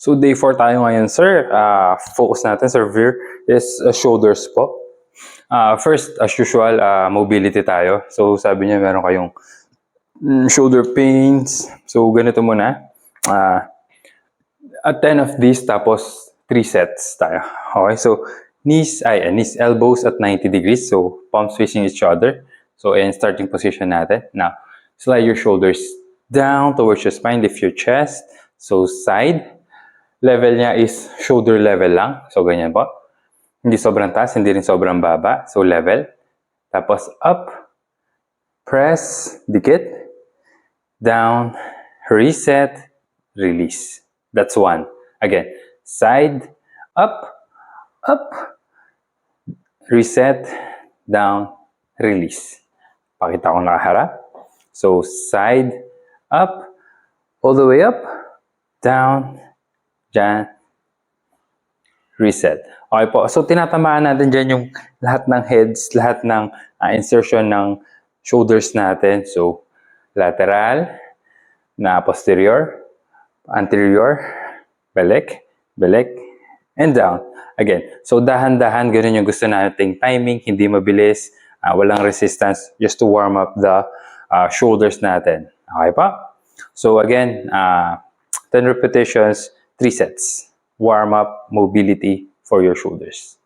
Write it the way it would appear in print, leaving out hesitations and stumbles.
So day 4 tayo ngayon, sir. Focus natin, sir, Veer, is shoulders po. First, as usual, mobility tayo. So sabi niya meron kayong shoulder pains. So ganito muna. At 10 of these, tapos 3 sets tayo. Okay, so knees, elbows at 90 degrees. So palms facing each other. So in starting position natin. Now, slide your shoulders down towards your spine. Lift your chest. So side. Level niya is shoulder level lang. So ganyan po. Hindi sobrang taas, hindi rin sobrang baba. So level. Tapos up. Press. Dikit. Down. Reset. Release. That's one. Again. Side. Up. Up. Reset. Down. Release. Pakita ko nakaharap. So side. Up. All the way up. Down. Diyan. Reset. Okay po. So, tinatamaan natin dyan yung lahat ng heads, lahat ng insertion ng shoulders natin. So, lateral, na posterior, anterior, balik, and down. Again. So, dahan-dahan, ganun yung gusto nating timing, hindi mabilis, walang resistance, just to warm up the shoulders natin. Okay pa? So, again, 10 repetitions, 3 sets. Warm up, mobility for your shoulders.